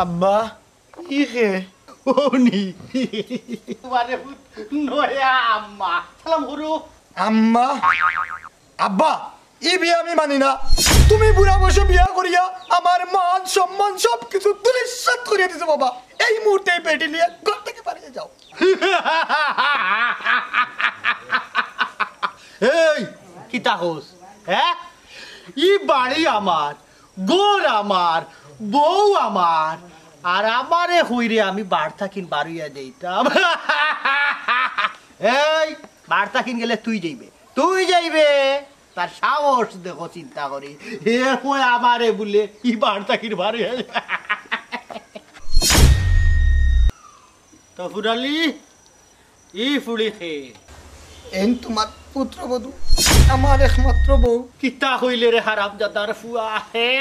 আব্বা ইহে ওনি মানে নয়া আম্মা সালাম করু আম্মা আব্বা এই বিয়ে আমি মানি না তুমি বুড়া বসে বিয়া করিয়া আমার মান সম্মান সবকিছু তুলিসাৎ করিয়া দিছো বাবা এই মুহূর্তে পেটে নিয়ে ঘর থেকে পালিয়ে যাও এই কিতা হোস হ্যাঁ ই বাড়ি আমার গোর আমার বউ আমার আর আমারে হইরে আমি বার্তা কিন বাড়িয়া দিতাম এই বার্তা কিন গেলে তুই যাইবে তার সাহস দেখো চিন্তা করি হে কই আমারে বলে ই বার্তা কিন বাড়িয়া তো ফুরালি ই ফুড়ি খে এই তোমার পুত্রবধূ আমার একমাত্র বউ কিতা হইলে রে হারাম জাদার ফুয়া হে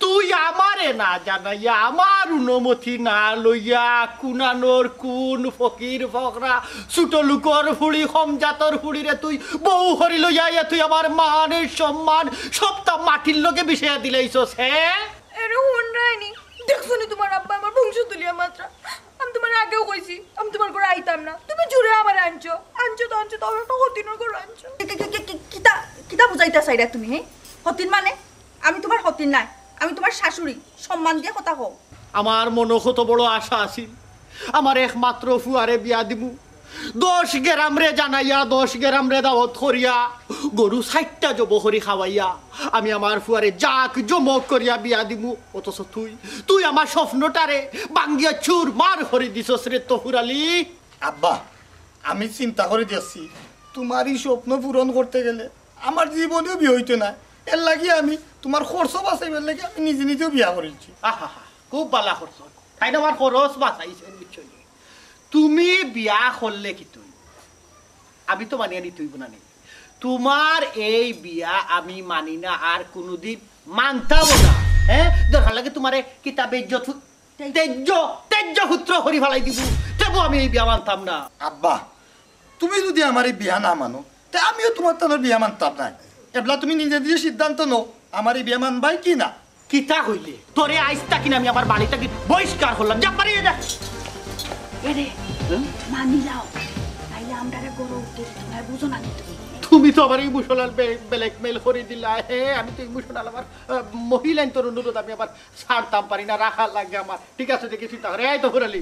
তুই আমারে না জানাইয়া আমার অনুমতি না লইয়া কুনানোর কুন ফকির ফকরা ছোট লোকর ফুড়ি সমজাতর ফুড়ি রে তুই বউ হরি লইয়া তুই আমার মানের সম্মান সবটা মাটির লোকে বিষয়া দিলাইছস হে এরে হুন রাইনি দেখছো নি তোমার আব্বা আমার বংশ তুলিয়া মাত্রা আমি তোমার আগেও কইছি আমি তোমার ঘরে আইতাম না তুমি জুড়ে আমার আনছো তো একটা হতিনের ঘর আনছো কিতা কিতা বুঝাইতা চাইরা তুমি হে হতিন মানে আমি তোমার হতিন নাই আমি তোমার শাশুড়ি সম্মান দিয়ে কথা কও আমার মনে কত বড় আশা আছিল আমার একমাত্র ফুয়ারে বিয়া দিমু 10 গ্রাম রে জানাইয়া 10 গ্রাম রে দাওয়াত করিয়া গরু 60টা জব করি খাওয়াইয়া আমি আমার ফুয়ারে জাক জমক করিয়া বিয়া দিমু অথচ তুই আমার স্বপ্নটারে বাঙ্গিয়া চুর মার করে দিছস রে তহুরালি আব্বা আমি চিন্তা করে দিয়েছি তোমার এই স্বপ্ন পূরণ করতে গেলে আমার জীবনেও বিয়ে হইতো না এর লাগি আমি তোমার খরচ বাঁচাইবার লাগে আমি নিজে নিজেও বিয়া করেছি আহা খুব বালা খরচ তাই না আমার খরচ বাঁচাইছে নিশ্চয় তুমি বিয়া করলে কি তুই আমি তো মানিয়া নি তুই বোনানি তোমার এই বিয়া আমি মানি না আর কোনোদিন মানতামও না হ্যাঁ দরকার লাগে তোমারে কিতাবে তেজ্য সূত্র করি ফেলাই দিব তবু আমি এই বিয়া মানতাম না আব্বা তুমি যদি আমার এই বিয়া না মানো তা আমিও তোমার তানোর বিয়া মানতাম না এবলা তুমি নিজে নিজে সিদ্ধান্ত নাও আমার এই বিয়া মানবাই কি না কিতা হইলে তোরে আইসটা কিনা আমি আমার বাড়িটাকে বহিষ্কার করলাম যা পারিয়ে যা এরে মানি যাও তাইলে আমরারে গরু উঠতে তোমার বুঝো না তুমি তো আবার ইমোশনাল ব্ল্যাকমেল করে দিলা হে আমি তো ইমোশনাল আমার মহিলা তোর অনুরোধ আমি আবার ছাড়তাম পারি না রাখা লাগে আমার ঠিক আছে দেখি চিন্তা করে এই তো ফুরালি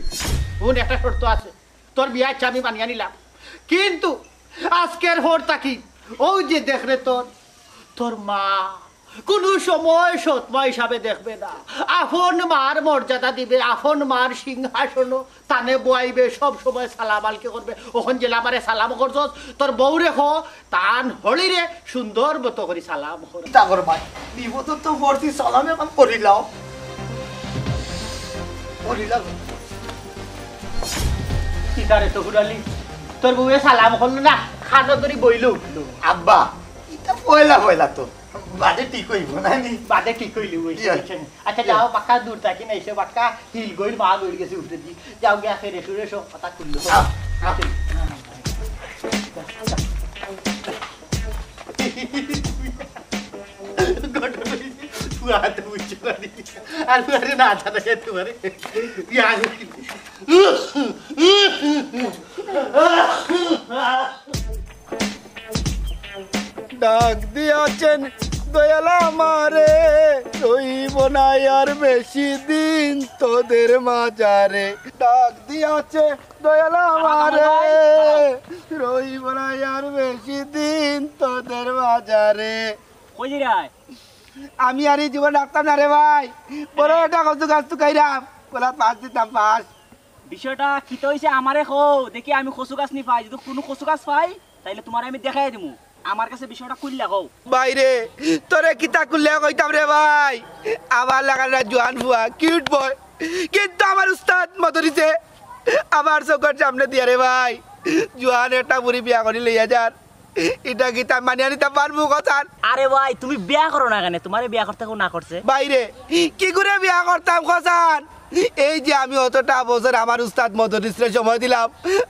বোন একটা শর্ত আছে তোর বিয়ে ইচ্ছা আমি মানিয়ে নিলাম কিন্তু আজকের ভোর তাকি ওই যে দেখ রে তোর মা কোনো সময় সৎমা হিসাবে দেখবে না আপন মার মর্যাদা দিবে আপন মার সিংহাসন তানে বয়াইবে সব সময় সালাম আলকে করবে ওখান জেলা আমারে সালাম করছস তোর বউ রেখো তান হলিরে সুন্দর মতো করে সালাম করে তাগর ভাই বিপদ তো ভর্তি সালামে কাম করিলাও কি তারে তো ঘুরালি তোর বউয়ে সালাম করলো না খানো ধরি বইলো উঠলো আব্বা এটা পয়লা তো বাদে ঠিক হইব না নি বাদে ঠিক হইলি আচ্ছা যাও বাক্কা দূর থাকি না এসে বাক্কা হিল গইল মা গইল গেছে উঠে দি যাও গিয়া ফেরে সুরে সব কথা খুললো আর না তোমারে ডাক দিয়াছেন দয়াল আমারে রইব না আর বেশি দিন তোদের মাজারে ডাক দিয়াছে দয়াল আমারে রইব না আর বেশি দিন তোদের মাজারে কই যাই আমি আর এই জীবন ডাক্তার না রে ভাই বড় একটা কত গাছ তো খাইরাম বলা পাঁচ দিতাম পাঁচ বিষয়টা কি তো হইছে আমারে কও দেখি আমি কচু গাছ নি পাই যদি কোনো কচু গাছ পাই তাইলে তোমার আমি দেখাই দিমু আমার কাছে বিষয়টা খুললা কও বাইরে তোরে কিতা খুললে কইতাম রে ভাই আমার লাগানা জোয়ান ফুয়া কিউট বয় কিন্তু আমার উস্তাদ মদরিছে আমার চোখের সামনে দিয়া রে ভাই জোয়ান একটা বুড়ি বিয়া করে লইয়া যান এটা কি তা মানিয়ে নিতে পারবো কথা আরে ভাই তুমি বিয়া করো না কেন তোমারে বিয়া করতে কেউ না করছে বাইরে কি করে বিয়া করতাম খসান এই যে আমি অতটা বছর আমার উস্তাদ মদরিসরে সময় দিলাম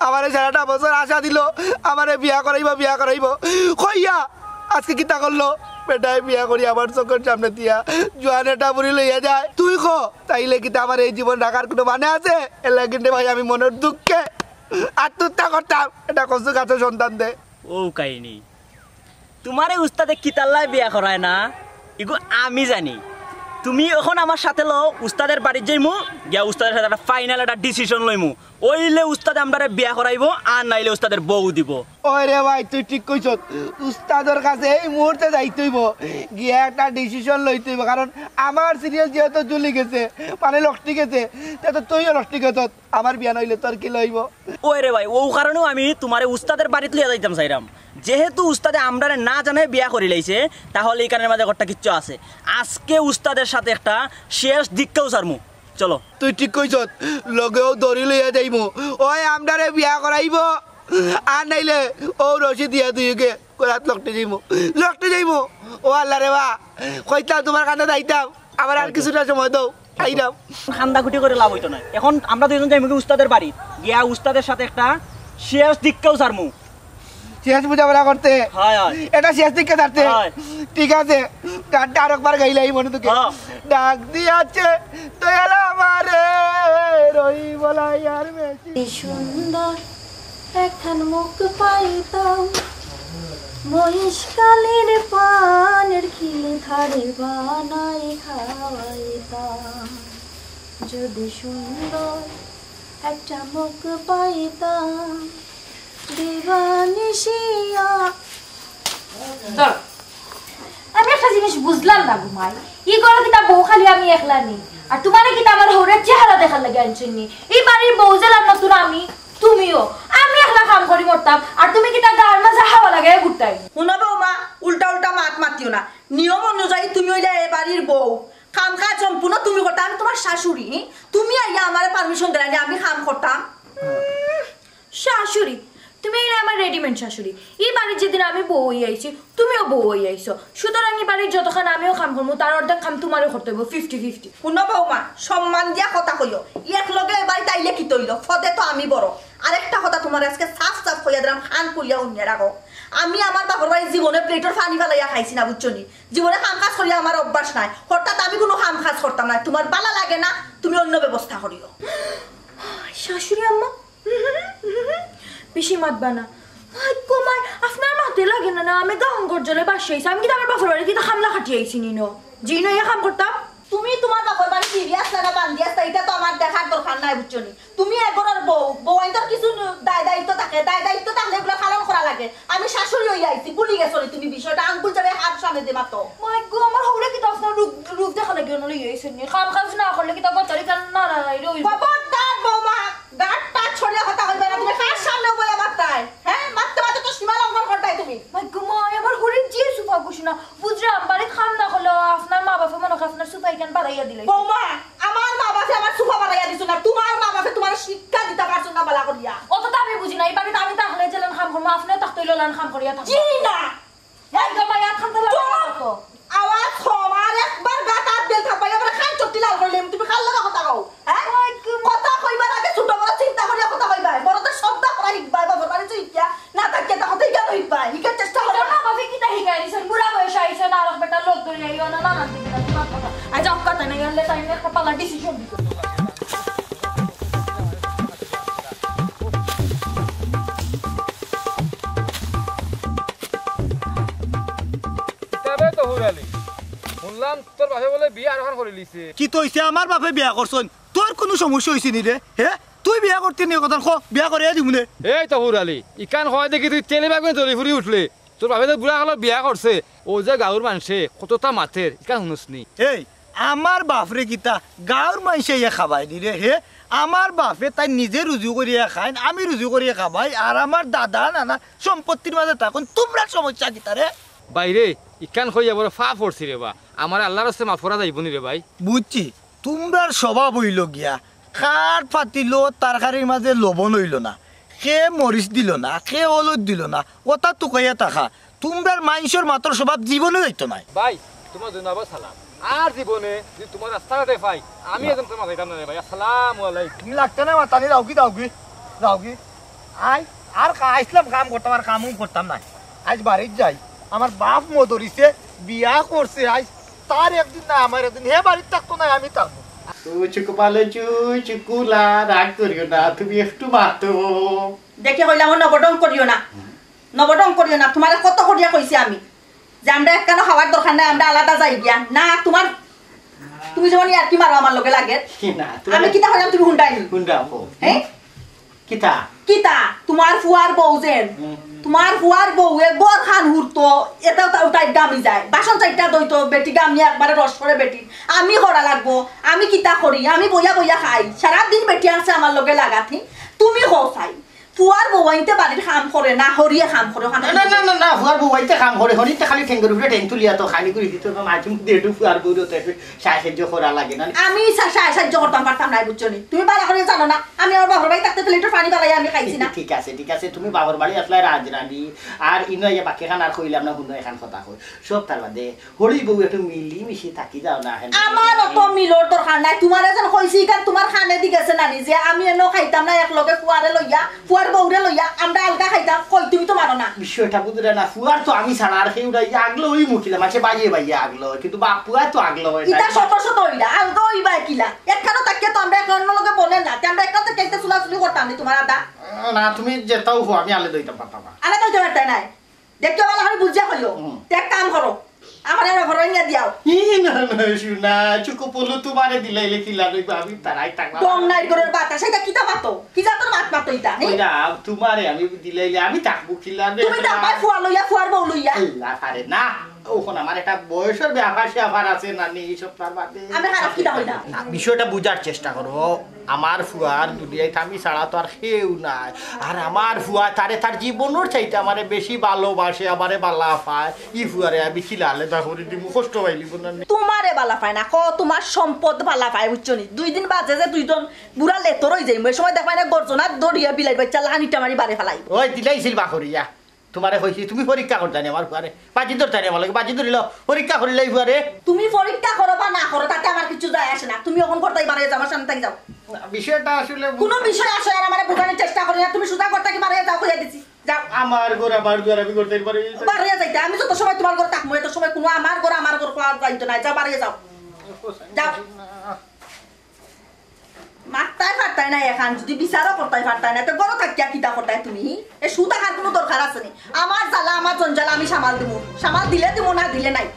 আমারে সারাটা বছর আশা দিল আমারে বিয়া করাইব কইয়া আজকে কিতা করলো বেটায় বিয়া করি আমার চোখের সামনে দিয়া জোয়ানেটা বুড়ি লইয়া যায় তুই কো তাইলে কিতা আমার এই জীবন রাখার কোনো মানে আছে এলা কিন্তু ভাই আমি মনের দুঃখে আত্মহত্যা করতাম এটা কষ্ট গাছে সন্তান দে ও কাহিনী তোমারে উস্তাদে কিতাল্লায় বিয়া করায় না ইগো আমি জানি তুমি এখন আমার সাথে লো উস্তাদের বাড়ি যাইমু গিয়া উস্তাদের সাথে একটা ফাইনাল একটা ডিসিশন লইমু ওইলে উস্তাদে আমরারে বিয়া করাইবো আর নাইলে উস্তাদের বউ দিব ওই রে ভাই তুই ঠিক কইছ উস্তাদের কাছে এই মুহূর্তে যাইতে হইব গিয়া একটা ডিসিশন লইতে হইব কারণ আমার সিরিয়াল যেহেতু চলে গেছে মানে লষ্টি গেছে তো তুইও লষ্টি গেছ আমার বিয়া নইলে তোর কি লইব ওই রে ভাই ও কারণেও আমি তোমারে উস্তাদের বাড়িতে লিয়া যাইতাম চাইরাম যেহেতু উস্তাদে আমরারে না জানে বিয়া করি লাইছে তাহলে এই কারণের মাঝে একটা কিচ্ছু আছে আজকে উস্তাদের সাথে একটা শেষ দিককেও সারমু চলো তুই ঠিক কইছ লগেও দড়ি লইয়া যাইব ওই আমরারে বিয়া করাইব আর নাইলে ও রশি দিয়া দুইকে রাত লকটে যাইব ও আল্লাহ রে বা কইতাম তোমার কাছে যাইতাম আবার আর কিছুটা সময় দাও আইরাম খান্দাকুটি করে লাভ হইতো না এখন আমরা দুইজন যাইমু উস্তাদের বাড়ি গিয়া উস্তাদের সাথে একটা শেষ দিককেও সারমু শেষ বুঝাপড়া করতে হয় হয় এটা শেষ দিকে থাকতে হয়। ঠিক আছে গানটা আরেকবার গাইলাই মনে তোকে হ্যাঁ। ডাক দিয়াছে দয়াল আমারে রই বলাই আর মেসি কি সুন্দর একখান মুখ পাইতাম মহিষকালের পানের খিলে ধারে বানাই খাওয়াইতাম যদি সুন্দর একটা মুখ পাইতাম দিবানিশিয়া আমি একটা জিনিস বুঝলাম না ঘুমাই ই করো কিতা বউ খালি আমি একলা নি আর তোমারে কিতা আমার হরের চেহারা দেখার লাগে আনছনি এই বাড়ির বউ জেলার নতুন আমি তুমিও আমি একলা কাম করি মরতাম আর তুমি কিতা গার মাঝে হাওয়া লাগায় ঘুরতাই শুনো বৌমা উল্টা উল্টা মাত মাতিও না নিয়ম অনুযায়ী তুমি হইলে এ বাড়ির বউ কাম কাজ সম্পূর্ণ তুমি করতাম আমি তোমার শাশুড়ি তুমি আইয়া আমার পারমিশন দিলা আমি কাম করতাম শাশুড়ি তুমি এলে আমার রেডিমেড শাশুড়ি এই বাড়ির যেদিন আমি বউ হয়ে আইছি তুমিও বউ হয়ে আইছো সুতরাং এই বাড়ির যতক্ষণ আমিও কাম করবো তার অর্ধেক কাম তোমারও করতে হইব 50-50 শুনো বৌমা সম্মান দিয়া কথা কইও এক লগে এ বাড়িতে আইলে কি তৈল ফদে তো আমি বড় আরেকটা কথা তোমার আজকে সাফ সাফ কইয়া দিলাম খান করিয়া উন্নে রাখো আমি আমার বাপর বাড়ির জীবনে প্লেটের পানি ফেলাইয়া খাইছি না বুঝছো নি জীবনে কাম কাজ করিয়া আমার অভ্যাস নাই হঠাৎ আমি কোনো কাম কাজ করতাম না তোমার বালা লাগে না তুমি অন্য ব্যবস্থা করিও শাশুড়ি আম্মা বেশি মাতবা না কুমার আপনার মাতে লাগে না আমি গান গর্জলে বাসে আইছি আমি কি আমার বাপের বাড়ি কিন্তু খামলা খাটিয়ে আইছি নিনো জিনো ইয়া কাম করতাম তুমি তোমার বাপর বাড়ি সিরিয়াস না বান্ধি আসতা এটা তো আমার দেখার দরকার নাই বুঝছো নি তুমি এগোর বউ বউ আইনর কিছু দায়িত্ব থাকে দায়িত্ব থাকলে এগুলো পালন করা লাগে আমি শাশুড়ি হই আইছি ভুলি গেছো তুমি বিষয়টা আঙ্গুল যাবে হাত সামনে দে মাতো মাই গো আমার হৌরে কি আপনার রূপ দেখা লাগে না লই আইছেন নি কাম কাজ না করলে কি তো গতরি কান না রই খবরদার বৌমা গাটটা ছড়িয়া কথা কইবে না তুমি কার সামনে বলে মারতাই হ্যাঁ মারতে মারতে তো সীমা লঙ্ঘন করতাই তুমি মাই গো মা আমার হৌরে যে সুপা কুশনা বুঝরাম বাড়ি খাম না হলো আপনার মা বাবা মনে আপনার সুপাই কেন বাড়াইয়া দিলে বৌমা আমার মা বাবা আমার সুফা বাড়াইয়া দিছো না তোমার মা বাবা তোমার শিক্ষা দিতে পারছো না বালা করিয়া অত তো আমি বুঝি না এই বাড়িতে আমি তাহলে জেলান খাম করবো আপনিও তাহতে ললান খাম করিয়া থাকবো জি না মাই গো মা ইয়াত খাম তো লাগো আওয়াজ আমার একবার গাতার দেল থাপাই আমরা খান চট্টি লাল কইলে তুমি খাল লাগা কথা কও হ্যাঁ কথা কইবার আগে ছোট বড় চিন্তা করিয়া কথা কইবা বড় তো শব্দ করা হিকবা বাবা বাড়ি চইতা না তাকে তা কথা কেন হিকবা হিকার চেষ্টা করো না বাবা কি তা হিকাই দিছেন বুড়া বয়স আইছে না আর বেটা লোক ধরে আইও না না দিকে না তোমার কথা আজ অক্কাতে নাই আনলে তাই একটা পালা ডিসিশন দিতে শুনলাম তোর বাপে বলে বিয়ে আর করে লিছে কি তো হইছে আমার বাপে বিয়া করছন তোর কোনো সমস্যা হইছে নি রে হে তুই বিয়া করতে নি কথা ক বিয়া করে দিমুনে এই তো হুরালি ইকান হয় দেখি তুই তেলে বাগুন দলি ফুরি উঠলে তোর বাপে তো বুড়া কালত বিয়া করছে ও যে গাঁৱৰ মানুষে কতটা মাথের ইকান শুনছনি এই আমার বাপরে কিতা গাঁৱৰ মানুষে ইয়া খাবাই দি রে হে আমার বাপে তাই নিজে রুজু করিয়া খায় আমি রুজু করিয়া খাবাই আর আমার দাদা নানা সম্পত্তির মাঝে তখন তোমরা সমস্যা কিতা রে বাইরে ইকান হইয়া বড় ফা পড়ছি রে বা আমার আল্লাহর রাস্তায় মাফ করা যাইবনি রে ভাই বুঝছি তোমরার স্বভাব হইল গিয়া খাট ফাটিল তরকারির মাঝে লবণ হইল না সে মরিচ দিল না সে হলুদ দিল না ওটা টুকাইয়া থাকা তোমরার মানুষের মাত্র স্বভাব জীবনে হইতো নাই ভাই তোমার জনাব সালাম আর জীবনে যদি তোমার রাস্তাঘাটে পাই আমি একদম তোমার যাইতাম না রে ভাই আসসালামু আলাইকুম তুমি লাগতে না মাতানি যাও কি আই আর আসলাম কাম করতাম আর কামও করতাম না আজ বাড়ির যাই আমার বাপ মদরিছে বিয়া করছে আজ তার একদিন না আমার একদিন হে বাড়ির থাকতো না আমি থাকবো চুকু পালে চুকুলা রাগ করিও না তুমি একটু মাতো দেখে কইলাম নবডং করিও না তোমার কত করিয়া কইছি আমি যে আমরা একখানা খাওয়ার দরকার নাই আমরা আলাদা যাই গিয়া না তোমার তুমি যেমন আর কি মারো আমার লগে লাগে না আমি কিতা হইলাম তুমি হুন্ডাইনি হ্যাঁ কিতা তোমার ফুয়ার বউ যেন তোমার ফুয়ার বউয়ে গড় খান হুরতো এটাও তাই গামি যায় বাসন চাইটা দইতো বেটি গামি একবারে রস করে বেটি আমি করা লাগবো আমি কিতা করি আমি বইয়া খাই সারাদিন বেটি আছে আমার লগে লাগাথি তুমি চাই ফুয়ার বউ আইতে বাড়ির কাম করে না হরিয়ে কাম করে না ফুয়ার বউ আইতে কাম করে হরিতে খালি ঠেঙ্গের উপরে ঠেং তুলিয়া তো খালি করে দিত না মাঝে মধ্যে একটু ফুয়ার বউ তো সাহায্য করা লাগে না আমি সাহায্য করতাম পারতাম না বুঝছো নি তুমি বালা করে জানো না আমি আমার বাবার বাড়ি থাকতে প্লেটের পানি বালাই আমি খাইছি না ঠিক আছে তুমি বাবার বাড়ি আসলে রাজরানি আর ইনো ইয়ে বাকি খান আর কইলাম না হুনো এখান কথা কই সব তার বাদে হরি বউ একটু মিলি মিশি থাকি যাও না আমার অত মিলর দরকার নাই তোমার যেন কইছি কারণ তোমার খানে দি গেছে নানি যে আমি এনো খাইতাম না এক লগে ফুয়ারে লইয়া ফুয়ার বউরে লইয়া আমরা আলগা খাইতাম কই তুমি তো মানো না বিষয়টা বুঝলে না ফুয়ার তো আমি ছাড়া আর কেউ নাই আগলো ওই মুখিলাম আছে বাইয়ে আগলো কিন্তু বাপুয়া তো আগলো এটা শত হইলা আলগা হইবা কিলা একখানো তাকে তো আমরা এখন লগে বলেন না আমরা একখানে কেটে চুলাচুলি করতাম নি তোমার আদা না তুমি যেটাও হো আমি আলে দইতাম পারতাম আলে দইতে পারতে নাই দেখতে ভালো আমি বুঝিয়া কইলো এক কাম করো আমার এর ঘরে নিয়ে দিও না শুনা চুকু পলু তোমারে দিলাইলে কি লাগবে আমি তারাই থাকবা দম নাই করে বাতা সেটা কিটা মাতো কি জাতর মাত ইটা ওইটা তোমারে আমি দিলাইলে আমি থাকবো কি লাগবে তুমি দাবাই ফুয়া লইয়া ফুয়ার বউ লইয়া আল্লাহ পারে না ওখানে আমার একটা বয়সের ব্যাপার আছে নানি এইসব তার বাদে আমি খারাপ কিটা হইলা বিষয়টা বুঝার চেষ্টা করো আমার ফুয়ার দুনিয়ায় আমি ছাড়া তো আর কেউ নাই আর আমার ফুয়া তার জীবনের চাইতে আমারে বেশি ভালোবাসে আমারে বালা পায় ই ফুয়ারে আমি খিলালে তখন কষ্ট পাইলি তোমারে বালা পায় না কো তোমার সম্পদ বালা পায় বুঝছো নি 2 দিন বাজে যে দুইজন বুড়া লেতর হই যাই ওই সময় দেখাই না গর্জনা দড়িয়া বিলাই বাচ্চা লাহানিটা মারি বারে ফেলাই ওই দিলাইছিল বাকরিয়া তোমারে কইছি তুমি পরীক্ষা করতে নি আমার ফুয়ারে বাজি ধরতে নি আমার বাজি ধরিল পরীক্ষা করিলাই ফুয়ারে তুমি পরীক্ষা করো বা না করো তাতে আমার কিছু যায় আসে না তুমি এখন করতেই বারে যাও আমার সামনে থেকে যাও বিষয়টা আসলে কোন বিষয় আসে আর আমারে বোঝানোর চেষ্টা করি না তুমি সুদা করতে কি বারে যাও কইয়া দিছি যাও আমার ঘর আমি করতে পারি বারে যাইতে আমি যত সময় তোমার ঘর থাকবো এত সময় কোনো আমার ঘর কোয়া যাইতো না যাও বারে যাও যাও মারতাই পারতাই না এখন যদি বিচারও করতাই পারতাই না তো গরো থাকিয়া কিতা করতাই তুমি এ সু থাকার কোনো দরকার আছে নি আমার জ্বালা আমার জঞ্জালা আমি সামাল দিলে দিব না দিলে নাই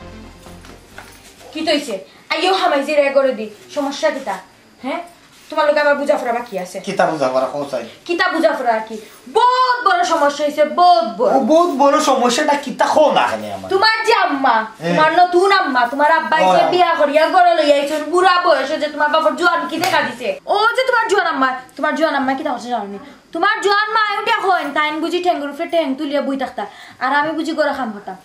কি তৈছে আইও হামাইজি রে করে দি সমস্যা কিতা হ্যাঁ তোমার লোক আবার বুঝা ফরা বাকি আছে কিতা বুঝা করা কোসাই কিতা বুঝা ফরা কি বহুত বড় সমস্যা হইছে বহুত বড় সমস্যাটা কিতা খো না খানে আমার তোমার যে আম্মা তোমার নতুন আম্মা তোমার আব্বাই যে বিয়া করিয়া গড় লই আইছেন বুড়া বয়সে যে তোমার বাবার জোয়ান কি দেখা দিছে ও যে তোমার জোয়ান আম্মা কিতা হচ্ছে জানি তোমার জোয়ান মা ওটা হন তাইন বুঝি ঠেঙ্গুর উপরে ঠেং তুলিয়া বই থাকতা আর আমি বুঝি গড়া কাম করতাম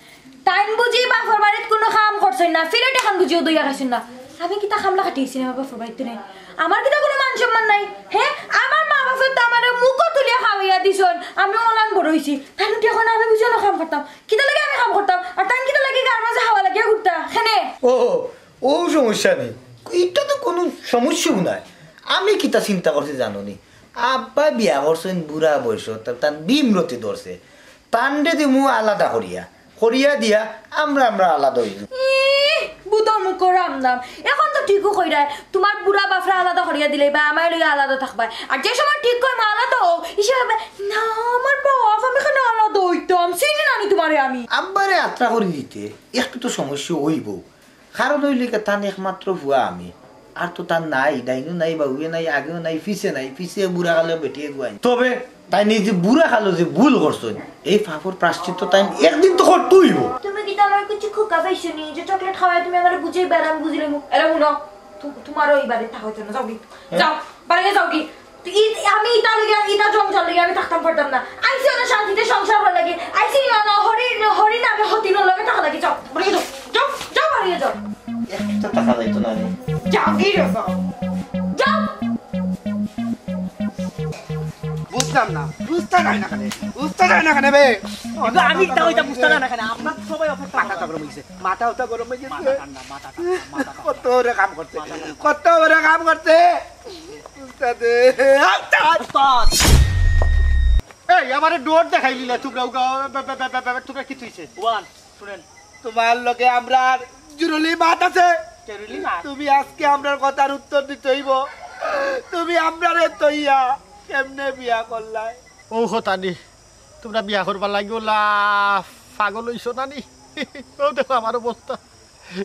তাইন বুঝি বাপর বাড়িত কোনো কাম করছেন না ফিরে টেকান বুঝিও দইয়া খাইছেন না আমি কিতা খামলা কাটিয়েছি না বাপর বাড়িতে নেই আমার কিতা কোনো মান সম্মান নাই হ্যাঁ আমার মা বাপের তো আমার মুখও তুলিয়া খাওয়াইয়া দিছন আমি অলান বড় হইছি তাই নুটি এখন আমি বুঝিও না কাম করতাম কিতা লাগে আমি কাম করতাম আর তাই কিতা লাগে গার মাঝে হাওয়া লাগিয়া ঘুরতা খেনে ও সমস্যা নেই এটা তো কোনো সমস্যাও নাই আমি কিতা চিন্তা করছি জানোনি আব্বা বিয়া করছেন বুড়া বয়স তার বিমরতি ধরছে তান্ডে দিমু আলাদা করিয়া দিয়া আমরা আলাদা হইল বুদর মুখ রাম নাম এখন তো ঠিকও কইরায় তোমার বুড়া বাফরা আলাদা করিয়া দিলে বা আমার লইয়া আলাদা থাকবা আর যে সময় ঠিক কই মা আলাদা হোক হিসেবে না আমার বাপ আমি এখানে আলাদা হইতাম চিনি নানি তোমারে আমি আব্বারে যাত্রা করে দিতে একটু তো সমস্যা হইব কারণ হইলে তান একমাত্র ভুয়া আমি আর তো তার নাই ডাইনও নাই বাবুয়ে নাই আগেও নাই পিছে বুড়া কালে বেটিয়ে গুয়াই তবে তাই নিজে বুড়া খালো যে ভুল করছেন এই ফাফর প্রাশ্চিত্য তাই একদিন তো করতেইব তুমি কি আমার কিছু খোকা পাইছো নি যে চকলেট খাওয়াই তুমি আমার বুঝে বেরাম বুঝলে মুখ এরা মুনো তোমার ওই বাড়ি থাকো না যাও কি যাও বাড়ি যাও কি আমি এটা জঞ্জাল লাগে আমি থাকতাম পারতাম না আইসি না শান্তিতে সংসার ভালো লাগে আইসি না হরি নামে হতিন লাগে থাকা লাগে যাও বাড়ি যাও বাড়ি যাও একটা টাকা যাইতো না যাও কি রে যাও বুঝলাম না বুঝতে নাই না কেন বে আমি তা ওইটা বুঝতে না কেন আমরা সবাই অপেক্ষা মাথা গরম হইছে মাথা গরম হয়ে গেছে মাথা কত বড় কাম করতে উস্তাদে উস্তাদ এই আমারে ডোর দেখাইলি না তোমরা কি হইছে ওয়ান শুনেন তোমার লগে আমরা জুরুলি মাত আছে জরুরি না তুমি আজকে আমরার কথার উত্তর দিতে হইব তুমি আমরারে তৈয়া কেমনে বিয়া করলাই ও হতানি তোমরা বিয়া করবার লাগিও লা পাগল হইছো নানি ও দেখো আমার অবস্থা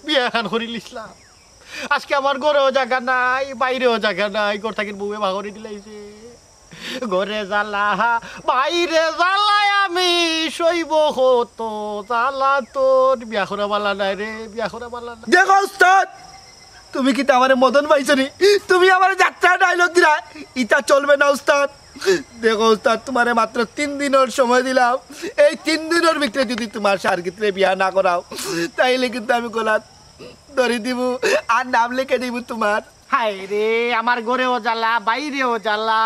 বিয়া খান করি লিসলাম আজকে আমার ঘরেও জায়গা নাই বাইরেও জায়গা নাই ঘর থাকি বউয়ে ভাগরি দিলাইছে ঘরে জ্বালা বাইরে জ্বালায় আমি শৈব হতো জ্বালা তোর বিয়া করা বালা নাই রে বিয়া করা বালা নাই দেখো উস্তাদ তুমি কি আমারে মদন পাইছনি তুমি আমার যাত্রা ডায়লগ দিলা ইটা চলবে না উস্তাদ দেখো উস্তাদ তোমারে মাত্র 3 দিনের সময় দিলাম এই 3 দিনের ভিতরে যদি তোমার সার্কিত্রে বিয়া না করাও তাইলে কিন্তু আমি গলাত ধরে দিব আর নাম লিখে দিব তোমার হায় রে আমার ঘরেও জ্বালা বাইরেও জ্বালা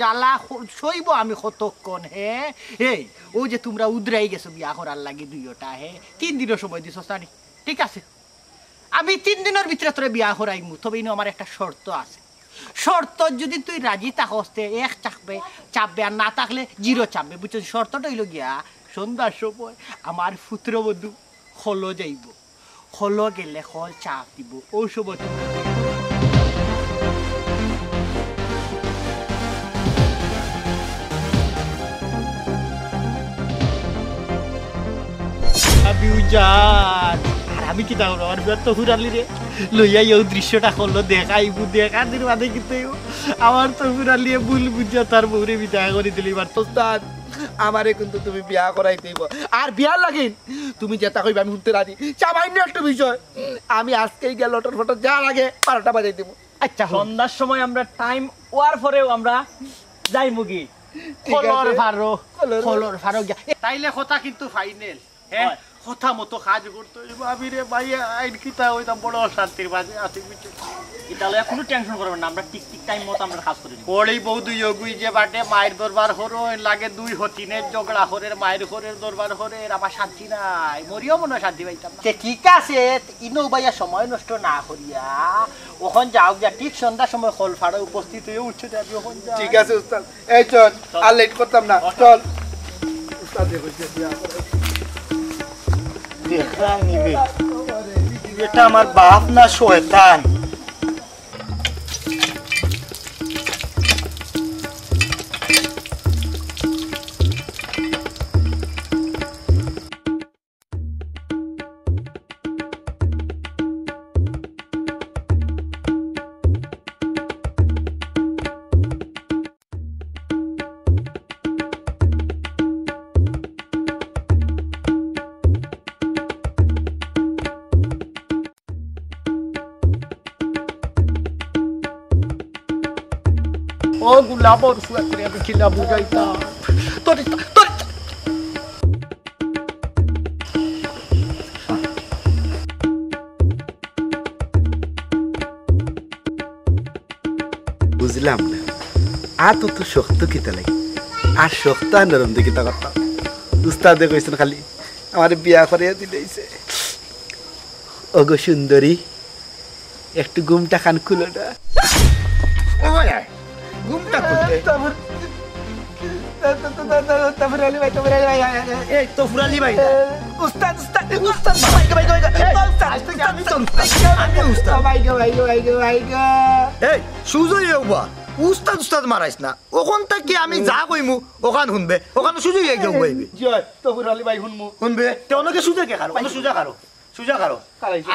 জ্বালা সইব আমি কতক্ষণ এই ও যে তোমরা উদরাই গেছো বিয়া করার লাগে দুইটা 3 দিনের সময় দিছো জানি ঠিক আছে আমি 3 দিনের ভিতরে তোরে বিয়া করাইমু তবে ইনো আমার একটা শর্ত আছে শর্ত যদি তুই রাজি থাকতে 1 চাপবে আর না থাকলে 0 চাপবে বুঝছো শর্তটা হইল গিয়া সন্ধ্যার সময় আমার পুত্রবধূ হলো যাইব হলো গেলে হল চাপ দিব ও সময় আমি উজান আর আমি কি তাহলে আমার বিয়ার তো হুরালি রে লইয়া এই দৃশ্যটা করলো দেখাইবু দেখার দিন বাদে কিন্তু আমার তো হুরালি ভুল বুঝিয়া তার বউরে বিদায় করে দিলি এবার তো উস্তাদ আমারে কিন্তু তুমি বিয়া করাই দিব আর বিয়ার লাগিন তুমি যেটা কইবে আমি শুনতে রাজি সামান্য একটা বিষয় আমি আজকেই গেল লটর ফটর যাওয়ার আগে 12টা বাজাই দিব আচ্ছা সন্ধ্যার সময় আমরা টাইম ওয়ার পরেও আমরা যাই মুগি কলর ভারো কলর- কলর ভারো গিয়া তাইলে কথা কিন্তু ফাইনাল হ্যাঁ হয়। কথা মতো কাজ করতে হইব আমি রে ভাই আইন কিতা হইতাম বড় শান্তির মাঝে আছি বুঝছো তাহলে কোনো টেনশন করবেন না আমরা ঠিক টাইম মতো আমরা কাজ করে দিব পড়েই বউ দুই অগুই যে বাটে মায়ের দরবার হরো লাগে 2 হতিনের ঝগড়া হরের মায়ের ঘরের দরবার হরের আমার শান্তি নাই মরিও মনে হয় শান্তি পাইতাম না ঠিক আছে ইনো ভাইয়া সময় নষ্ট না করিয়া ওখান যাও যা ঠিক সন্ধ্যার সময় খোল ফাড়া উপস্থিত হয়ে উঠছে যাবি ওখান যা ঠিক আছে উস্তাদ এই চল আর লেট করতাম না চল উস্তাদ দেখো যে বিয়া করাই দেখা নিবে এটা আমার বাপ না শয়তান ও গুলাবর সুয়া করে আমি খিলা বুঝাইতাম তোর তোর বুঝলাম না আর তো শক্ত কিতা লাগে আর শক্ত আর নরম দিয়ে কিতা করতাম উস্তাদে কইছেন খালি আমার বিয়া করিয়া দিলেইছে ওগো সুন্দরী একটু ঘুমটা খান খুলো না ঘুমটা করতে এই তো ফুরালি ভাই উস্তাদ উস্তাদ উস্তাদ ভাই গো ভাই গো আজ থেকে আমি তো উস্তাদ। আমি উস্তাদ। ভাই গো ভাই গো ভাই গো ভাই গো এই সুজয় হবা উস্তাদ উস্তাদ মারাইস না ওখান থেকে আমি যা কইমু ওখান শুনবে ওখানে সুজয় কেউ কইবে জয় তবুর আলী ভাই শুনমু শুনবে তে অনেকে সুজা কে খারো সুজা খারো সুজা খারো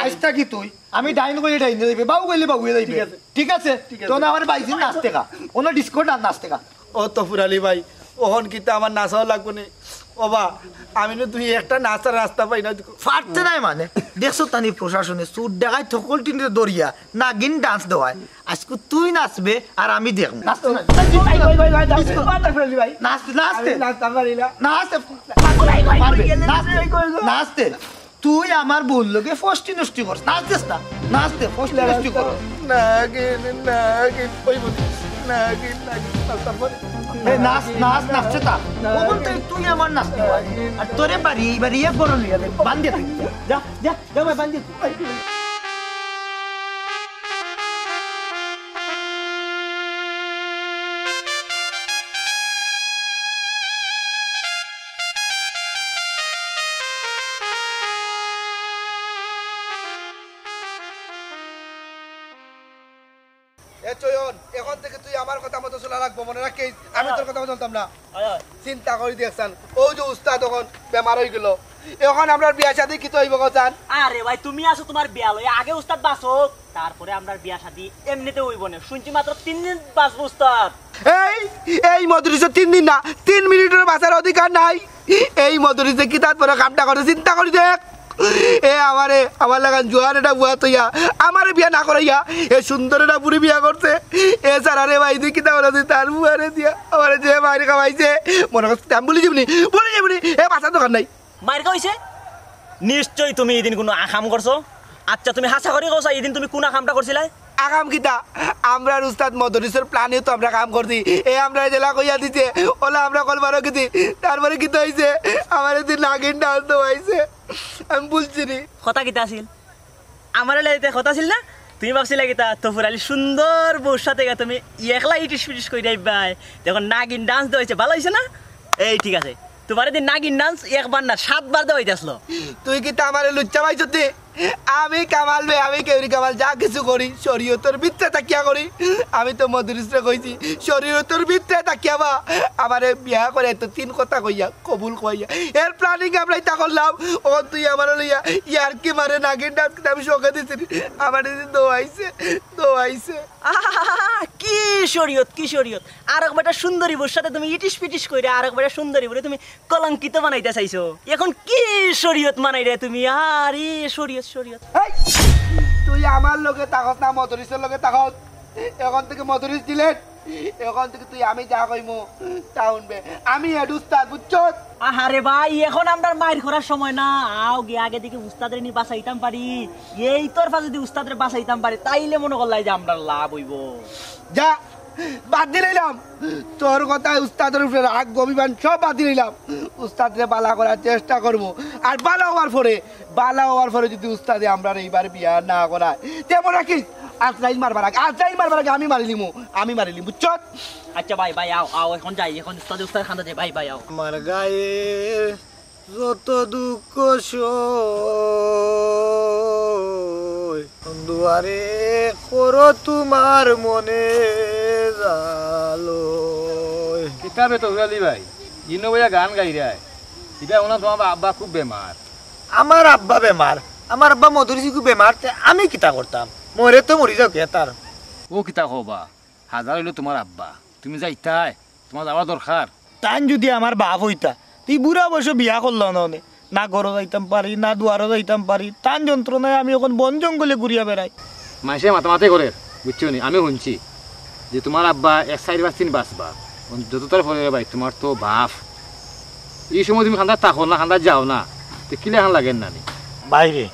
আজ থাকি তুই আমি ডাইন কইলে ডাইন দিবে বাবু কইলে বাবু দিবে ঠিক আছে তো না আমার বাইসিন নাচতে কা ওনা ডিসকোট আর নাচতে কা ও তফুর আলী ভাই ওহন কিতা আমার নাচাও লাগবো নে ও বা আমি না তুই একটা নাচার রাস্তা পাই না ফাটতে নাই মানে দেখছো তানি প্রশাসনে সুট দেখায় থকল টিনে দরিয়া নাগিন ডান্স দেওয়ায় আজকে তুই নাচবে আর আমি দেখব নাচতে নাচতে নাচতে নাচতে তুই আমার বললোকে ফষ্টি নষ্টি কর নাচতেস না নাচতে ফষ্টি নষ্টি কর নাচ নাচ নাচছে তা তুই আমার নাচতে আর তোরে বাড়ি বাড়ি বড় লিয়া দে বান্ধিয়ে তুই যা যা যা ভাই বান্ধিয়ে এ চয়ন এখন থেকে তুই আমার কথা মতো চলা রাখবো মনে রাখিস আমি তোর কথা বলতাম না চিন্তা করি দেখছান ও যে উস্তাদ তখন বেমার হয়ে গেল এখন আমরা বিয়া শাদী কি তো হইব কথান আরে ভাই তুমি আসো তোমার বিয়া লই আগে উস্তাদ বাসো তারপরে আমরা বিয়া শাদী এমনিতে হইব না শুনছি মাত্র 3 দিন বাসবো উস্তাদ এই মধুরিসে 3 দিন না 3 মিনিটের বাঁচার অধিকার নাই এই মধুরিসে কি তারপরে কামটা করে চিন্তা করি দেখ আমার লাগান জোয়ান এটা বুয়া তৈয়া আমারে বিয়া না করাইয়া এ সুন্দর এটা বুড়ি বিয়া করছে এ সারা রে ভাই দি কিতা বলে তার বুয়ারে দিয়া আমার যে মায়ের খাওয়াইছে মনে করছে আমি বলে যাবনি এ বাঁচার দোকান নাই মায়ের খাওয়াইছে নিশ্চয়ই তুমি এদিন কোনো আকাম করছো আচ্ছা তুমি হাসা করে কইছো এদিন তুমি কোন আকামটা করছিলে আগাম কিতা আমরা উস্তাদ মদরিসের প্ল্যানে তো আমরা কাম করছি আমরা জেলা কইয়া দিতে ওলা আমরা কলবারও কিতি তারপরে কি তো হইছে আমার এদিন নাগিন ডাল তো হইছে আমি বলছি নি কথা কিতা আছিল আমার লাইতে কথা ছিল না তুমি ভাবছিলে কিতা তফুর আলী সুন্দর বউর সাথে তুমি একলা ইটিস পিটিস কই যাইবাই দেখো নাগিন ডান্স দেওয়া হয়েছে ভালো হয়েছে না এই ঠিক আছে তোমার এদিন নাগিন ডান্স একবার না 7 বার দেওয়া হইতেছিল তুই কি আমারে লুচ্চা পাইছতে আমি কামাল বে আমি কেউরি কামাল যা কিছু করি শরীয়তের ভিতরে তাকিয়া করি আমি তো মদরিসরে কইছি শরীয়তের ভিতরে তাকিয়াবা আমারে বিয়া করে তো 3 কথা কইয়া কবুল কইয়া এর প্ল্যানিং আমরা এটা করলাম ও তুই আমার লইয়া ইয়ার কি মারে নাগিন ডান্স কি আমি শোকে দিছি আমার দিন দোয়াইছে কি শরীয়ত আর একবারটা সুন্দরী বউর সাথে তুমি ইটিস পিটিস কইরা আর একবারটা সুন্দরী বউরে তুমি কলঙ্কিত বানাইতে চাইছো এখন কি শরীয়ত মানাই রে তুমি আরে শরীয়ত তুই আমার লগে তাকত না মদরিসের লগে তাকত এখন থেকে মদরিস দিলেন এখন থেকে তুই আমি যা কইমু তা শুনবে আমি হেড উস্তাদ বুঝছো আরে ভাই এখন আমরা মাইর করার সময় না আও গে আগে দিকে উস্তাদের নি বাঁচাইতাম পারি এই তরফা যদি উস্তাদের বাঁচাইতাম পারি তাইলে মনে করলাই যে আমরা লাভ হইব যা বাদ দিলাম তোর কথা উস্তাদের উপরে রাগ অভিমান সব বাদ দিলাম উস্তাদরে বালা করার চেষ্টা করব আর বালা হওয়ার পরে যদি উস্তাদে আমরা এইবার বিয়া না করায় তেমন রাখিস আজরাইল মারবার আগে আমি মারিলিম বুঝছো আচ্ছা ভাই আও এখন যাই এখন উস্তাদ খান্দা যাই ভাই আও আমার গায়ে যত দুঃখ দুয়ারে করো তোমার মনে জালো কিতাবে তো উড়ালি ভাই ইনো ভাইয়া গান গাই রে এটা ওনা তোমার আব্বা খুব বেমার আমার আব্বা বেমার আমার আব্বা মধুরিসি খুব বেমার আমি কিতা করতাম মরে তো মরি যাও কে তার ও কিতা হবা হাজার হইলো তোমার আব্বা তুমি যাইতাই তোমার যাওয়া দরকার তান যদি আমার বাপ হইতা তুই বুড়া বয়সে বিয়া করলাম না ঘরও যাইতাম পারি না দুয়ারও যাইতাম পারি তান যন্ত্রণায় আমি এখন বন জঙ্গলে ঘুরিয়া বেড়াই মাসে মাতামাতে করে বুঝছো নি আমি শুনছি যে তোমার আব্বা 1 4 5 বাঁচবা যত তার ফলে ভাই তোমার তো বাপ এই সময় তুমি খান্দা থাকো না খান্দা যাও না তো কিলে খান লাগেন না বাইরে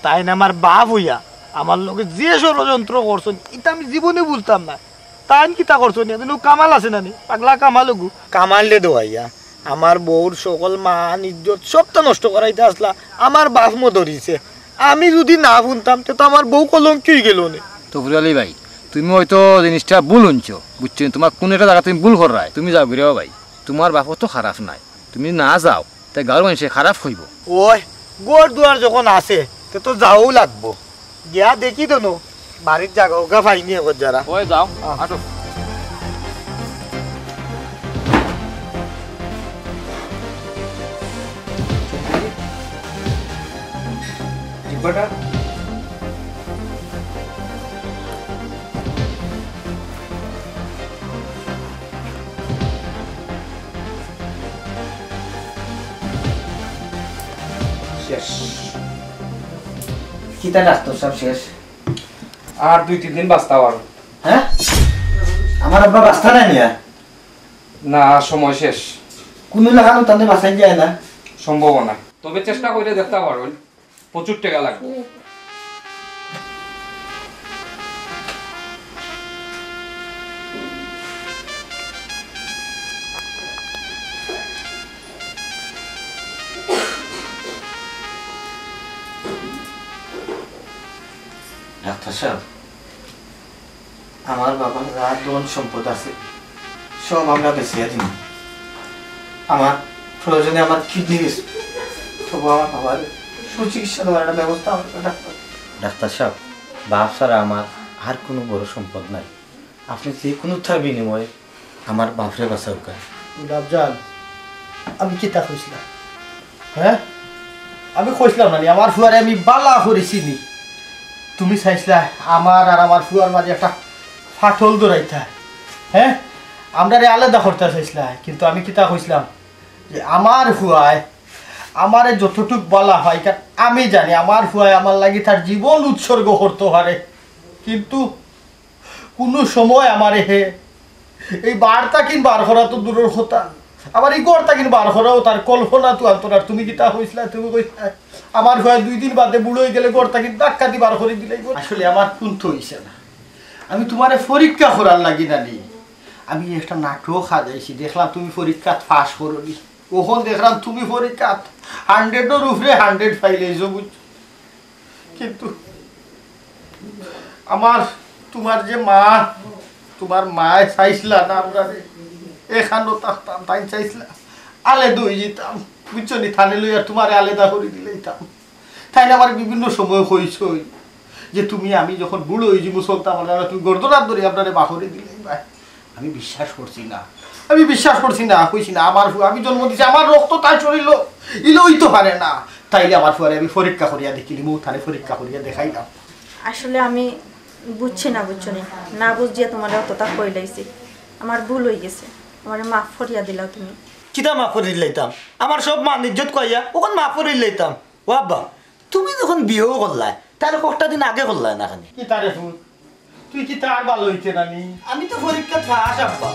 তাই না আমার বাপ হইয়া আমার লোকে যে ষড়যন্ত্র করছেন এটা আমি জীবনে বুঝতাম না তাই কিতা করছেন কামাল আছে না পাগলা কামাল কামাল দোয়াইয়া আমার বউর সকল মান ইজ্জত সবটা নষ্ট করাইতে আসলা আমার বাপ মো ধরিছে আমি যদি না শুনতাম তো আমার বউ কলঙ্কি হয়ে গেল নে তো ফুরালি ভাই তুমি হয়তো জিনিসটা ভুল শুনছো বুঝছো তোমার কোন একটা জায়গা তুমি ভুল করাই তুমি যাও বেরো ভাই তোমার বাপ তো খারাপ নাই তুমি না যাও তাই গাঁর মানুষে খারাপ হইব ওই গোর দুয়ার যখন আছে তো যাও লাগবো গিয়া দেখি তো নো বাড়ির জায়গা ওগা পাইনি এখন যারা ওই যাও আটো জিব্বাটা শেষ কিতা ডাক্তার সব শেষ আর 2-3 দিন বাঁচতে পারো হ্যাঁ আমার আব্বা বাঁচতা নাই নিয়া না সময় শেষ কোনো লাগানো তাদের বাঁচাই যায় না সম্ভব না তবে চেষ্টা করে দেখতে পারো প্রচুর টাকা লাগবে ডাক্তার সাহেব আমার বাবার যা ধন সম্পদ আছে সব আমরা বেঁচিয়ে দিন আমার প্রয়োজনে আমার কিডনি গেছে তবু আমার বাবার সুচিকিৎসা দেওয়ার একটা ব্যবস্থা ডাক্তার সাহেব বাপ ছাড়া আমার আর কোনো বড় সম্পদ নাই আপনি যে কোনো তার বিনিময়ে আমার বাপরে বাঁচাও কা রাবজান আমি কিতা কইছিলাম হ্যাঁ আমি কইছিলাম না আমার ফুয়ারে আমি বালা করেছি নি তুমি চাইছিলা আমার আর আমার ফুয়ার মাঝে একটা ফাটল দৌড়াইতা হ্যাঁ আমরা আলাদা করতে চাইছিলা কিন্তু আমি কিতা কইছিলাম যে আমার ফুয়ায় আমারে যতটুক বলা হয় কারণ আমি জানি আমার ফুয়ায় আমার লাগি তার জীবন উৎসর্গ করতে পারে কিন্তু কোনো সময় আমারে হে এই বার্তা কিন বার করা তো দূরের কথা আবার এই গড়টা কিন বার করাও তার কল্পনা তো আন্তরার তুমি কিতা হইছিলা তুমি কইছিলা আমার ঘরে 2 দিন বাদে বুড়ো হয়ে গেলে গড়টা কিন ধাক্কা দি বার করে দিলাই আসলে আমার কুন্ত হইছে না আমি তোমারে পরীক্ষা করার লাগি নানি আমি একটা নাটক সাজাইছি দেখলাম তুমি পরীক্ষাত পাস করনি ওখন দেখলাম তুমি পরীক্ষাত 100-এর উপরে 100 পাইলেছো বুঝ কিন্তু আমার তোমার যে মা তোমার মায় চাইছিলা না আমরা এখানো থাকতাম তাই চাইছিলা আলাদা হয়ে যেতাম বুঝছো নি থানে লইয়া তোমার আলাদা করে দিলেইতাম তাই না আমার বিভিন্ন সময় হয়েছে যে তুমি আমি যখন বুড়ো হয়ে যাবো চলতাম তুমি গর্দনার ধরে আপনারে বাহরে দিলেই ভাই আমি বিশ্বাস করছি না কইছি না আমার আমি জন্ম দিছি আমার রক্ত তাই চলিল ইলই তো পারে না তাইলে আমার পরে আমি পরীক্ষা করিয়া দেখিলি মৌ থানে পরীক্ষা করিয়া দেখাইলাম আসলে আমি বুঝছি না বুঝছো না বুঝিয়া তোমার অতটা কইলাইছি আমার ভুল হয়ে গেছে আমার মাফ করিয়া দিলাও তুমি কিতা মাফ করে দিলাইতাম আমার সব মান ইজ্জত কইয়া ওখান মাফ করে দিলাইতাম ও আব্বা তুমি যখন বিয়েও করলাই তাহলে কটা দিন আগে করলাই না খানি কি তারে ফুল তুই কি তার ভালো হইছে নানি আমি তো পরীক্ষা ফাঁস আব্বা